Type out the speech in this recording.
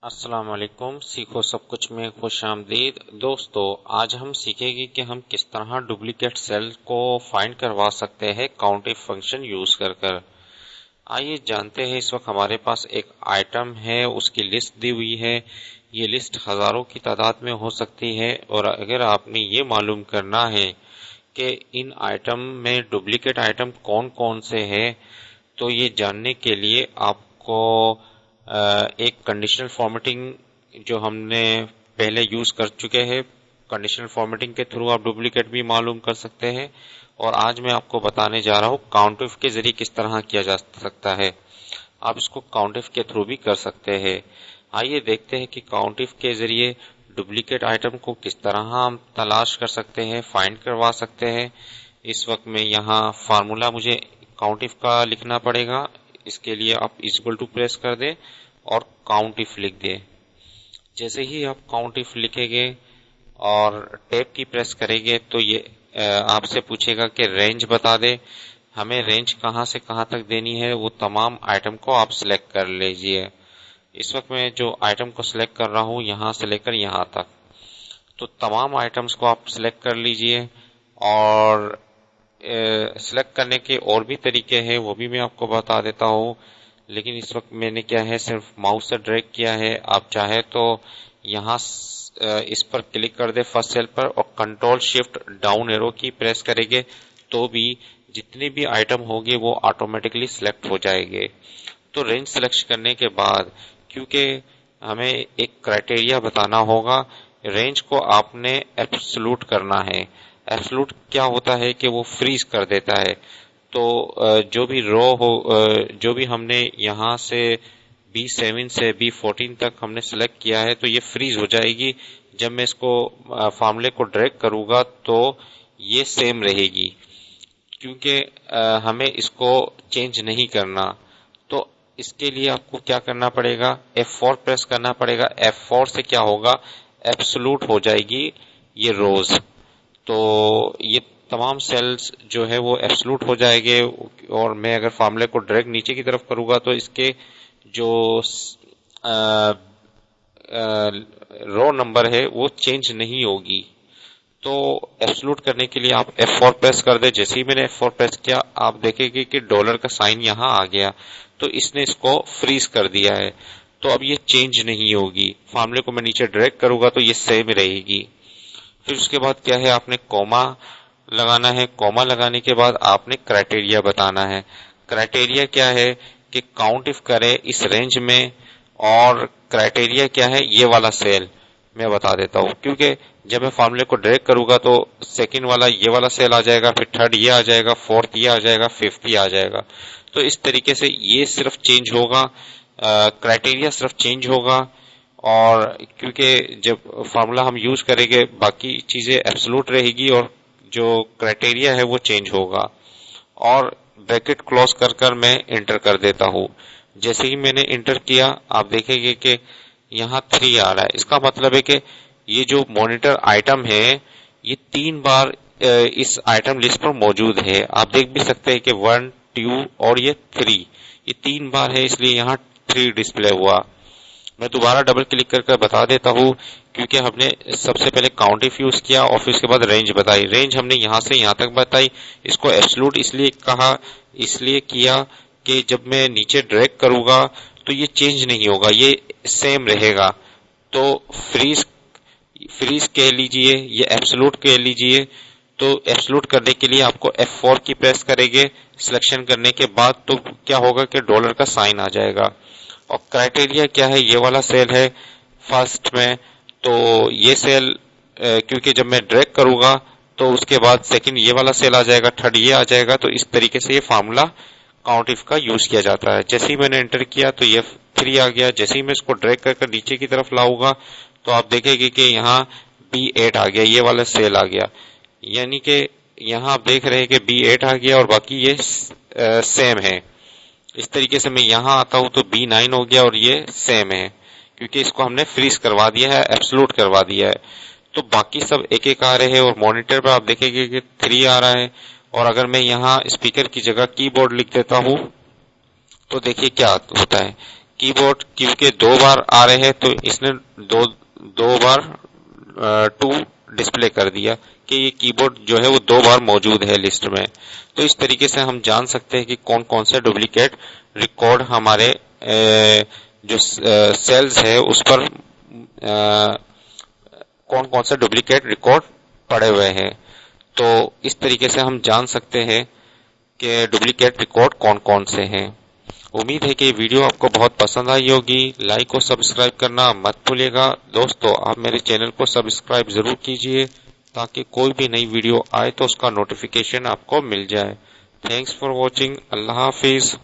السلام علیکم، سیکھو سب کچھ میں خوش آمدید دوستو۔ آج ہم سیکھیں گے کہ ہم کس طرح ڈپلیکیٹ سیل کو فائنڈ کروا سکتے ہیں کاؤنٹ اف فنکشن یوز کر۔ آئیے جانتے ہیں، اس وقت ہمارے پاس ایک آئٹم ہے، اس کی لسٹ دی ہوئی ہے۔ یہ لسٹ ہزاروں کی تعداد میں ہو سکتی ہے، اور اگر آپ نے یہ معلوم کرنا ہے کہ ان آئٹم میں ڈپلیکیٹ آئٹم کون کون سے ہیں، تو یہ جاننے کے لیے آپ کو ایک کنڈیشنل فارمیٹنگ جو ہم نے پہلے یوز کر چکے ہیں، کنڈیشنل فارمیٹنگ کے تھرو آپ ڈپلیکیٹ بھی معلوم کر سکتے ہیں، اور آج میں آپ کو بتانے جا رہا ہوں کاؤنٹ اف کے ذریعے کس طرح کیا جا سکتا ہے۔ آپ اس کو کاؤنٹ اف کے تھرو بھی کر سکتے ہیں۔ آئیے دیکھتے ہیں کہ کاؤنٹ اف کے ذریعے ڈپلیکیٹ آئٹم کو کس طرح ہم تلاش کر سکتے ہیں، فائنڈ کروا سکتے ہیں۔ اس وقت میں یہاں فارمولا مجھے کاؤنٹ اف کا لکھنا پڑے گا، اس کے لیے آپ ایکول ٹو پریس کر دیں اور کاؤنٹ اف لکھ دیں۔ جیسے ہی آپ کاؤنٹ اف لکھیں گے اور ٹیب کی پریس کریں گے تو یہ آپ سے پوچھے گا کہ رینج بتا دے۔ ہمیں رینج کہاں سے کہاں تک دینی ہے، وہ تمام آئٹم کو آپ سلیکٹ کر لیجئے۔ اس وقت میں جو آئٹم کو سلیکٹ کر رہا ہوں یہاں سے لے کر یہاں تک، تو تمام آئٹمس کو آپ سلیکٹ کر لیجئے۔ اور سلیکٹ کرنے کے اور بھی طریقے ہیں، وہ بھی میں آپ کو بتا دیتا ہوں، لیکن اس وقت میں نے کیا ہے صرف ماؤس سے ڈریگ کیا ہے۔ آپ چاہے تو یہاں اس پر کلک کر دے فرسٹ سیل پر، اور کنٹرول شفٹ ڈاؤن ایرو کی پریس کریں گے تو بھی جتنے بھی آئٹم ہوگے وہ آٹومیٹکلی سلیکٹ ہو جائے گے۔ تو رینج سلیکٹ کرنے کے بعد، کیونکہ ہمیں ایک کرائٹیریا بتانا ہوگا، رینج کو آپ نے ایبسولوٹ کرنا ہے۔ ایبسولوٹ کیا ہوتا ہے کہ وہ فریز کر دیتا ہے، تو جو بھی رو ہو، جو بھی ہم نے یہاں سے B7 سے B14 تک ہم نے سلیکٹ کیا ہے، تو یہ فریز ہو جائے گی۔ جب میں اس کو فارمولے کو ڈریگ کروں گا تو یہ سیم رہے گی، کیونکہ ہمیں اس کو چینج نہیں کرنا۔ تو اس کے لیے آپ کو کیا کرنا پڑے گا، F4 پریس کرنا پڑے گا۔ F4 سے کیا ہوگا، ایبسولوٹ ہو جائے گی یہ روز، تو یہ تمام سیلز جو ہے وہ ایبسولوٹ ہو جائے گے۔ اور میں اگر فارمولے کو ڈریگ نیچے کی طرف کروں گا تو اس کے جو رو نمبر ہے وہ چینج نہیں ہوگی۔ تو ایبسولوٹ کرنے کے لیے آپ F4 پریس کر دیں۔ جیسے ہی میں نے F4 پریس کیا، آپ دیکھیں گے کہ ڈالر کا سائن یہاں آ گیا، تو اس نے اس کو فریز کر دیا ہے۔ تو اب یہ چینج نہیں ہوگی۔ فارمولے کو میں نیچے ڈریگ کروں گا تو یہ سیم رہے گی۔ پھر اس کے بعد کیا ہے، آپ نے کوما لگانا ہے۔ کوما لگانے کے بعد آپ نے کرائٹیریا بتانا ہے۔ کرائٹیریا کیا ہے کہ کاؤنٹ اف کرے اس رینج میں، اور کرائٹیریا کیا ہے، یہ والا سیل میں بتا دیتا ہوں، کیونکہ جب میں فارمولے کو ڈریگ کروں گا تو سیکنڈ والا یہ والا سیل آ جائے گا، پھر تھرڈ یہ آ جائے گا، فورتھ یہ آ جائے گا، ففتھ یہ آ جائے گا۔ تو اس طریقے سے یہ صرف چینج ہوگا، کرائٹیریا صرف چینج ہوگا، اور کیونکہ جب فارمولا ہم یوز کریں گے باقی چیزیں ایبسولوٹ رہے گی، اور جو کرائٹیریا ہے وہ چینج ہوگا۔ اور بریکٹ کلوز کر کر میں انٹر کر دیتا ہوں۔ جیسے ہی میں نے انٹر کیا، آپ دیکھیں گے کہ یہاں 3 آ رہا ہے۔ اس کا مطلب ہے کہ یہ جو مانیٹر آئٹم ہے یہ 3 بار اس آئٹم لسٹ پر موجود ہے۔ آپ دیکھ بھی سکتے ہیں کہ 1 2 اور یہ 3، یہ 3 بار ہے، اس لیے یہاں 3 ڈسپلے ہوا۔ میں دوبارہ ڈبل کلک کر کے بتا دیتا ہوں، کیونکہ ہم نے سب سے پہلے کاؤنٹ اف یوز کیا اور پھر اس کے بعد رینج بتائی۔ رینج ہم نے یہاں سے یہاں تک بتائی۔ اس کو ایبسولوٹ اس لیے کہا، اس لیے کیا کہ جب میں نیچے ڈریگ کروں گا تو یہ چینج نہیں ہوگا، یہ سیم رہے گا۔ تو فریز کہہ لیجئے، یہ ایبسولوٹ کہہ لیجئے۔ تو ایبسولوٹ کرنے کے لیے آپ کو F4 کی پریس کریں گے سلیکشن کرنے کے بعد، تو کیا ہوگا کہ ڈالر کا سائن آ جائے گا۔ اور کرائٹیریا کیا ہے، یہ والا سیل ہے فرسٹ میں، تو یہ سیل کیونکہ جب میں ڈریگ کروں گا تو اس کے بعد سیکنڈ یہ والا سیل آ جائے گا، تھرڈ یہ آ جائے گا۔ تو اس طریقے سے یہ فارمولا کاؤنٹ اف کا یوز کیا جاتا ہے۔ جیسے ہی میں نے انٹر کیا تو یہ 3 آ گیا۔ جیسے ہی میں اس کو ڈریگ کر کر نیچے کی طرف لاؤں گا تو آپ دیکھیں گے کہ یہاں B8 آ گیا، یہ والا سیل آ گیا، یعنی کہ یہاں آپ دیکھ رہے ہیں کہ B8 آ گیا اور باقی یہ سیم ہے۔ اس طریقے سے میں یہاں آتا ہوں تو B9 ہو گیا اور یہ سیم ہے، کیونکہ اس کو ہم نے فریز کروا دیا ہے، ایبسولوٹ کروا دیا ہے۔ تو باقی سب ایک ایک آ رہے ہیں، اور مانیٹر پر آپ دیکھیں گے کہ 3 آ رہا ہے۔ اور اگر میں یہاں اسپیکر کی جگہ کی بورڈ لکھ دیتا ہوں تو دیکھیے کیا ہوتا ہے کی بورڈ کیونکہ 2 بار آ رہے ہیں تو اس نے دو بار 2 ڈسپلے کر دیا کہ یہ کی بورڈ جو ہے وہ 2 بار موجود ہے لسٹ میں. تو اس طریقے سے ہم جان سکتے ہیں کہ کون کون سے ڈپلیکیٹ ریکارڈ ہمارے جو سیلز ہے اس پر کون کون سے ڈپلیکیٹ ریکارڈ پڑے ہوئے ہیں. تو اس طریقے سے ہم جان سکتے ہیں کہ ڈپلیکیٹ ریکارڈ کون کون سے ہیں. امید ہے کہ یہ ویڈیو آپ کو بہت پسند آئی ہوگی. لائک اور سبسکرائب کرنا مت بھولیے گا. دوستو آپ میرے چینل کو سبسکرائب ضرور کیجئے تاکہ کوئی بھی نئی ویڈیو آئے تو اس کا نوٹیفیکیشن آپ کو مل جائے. Thanks for watching. اللہ حافظ.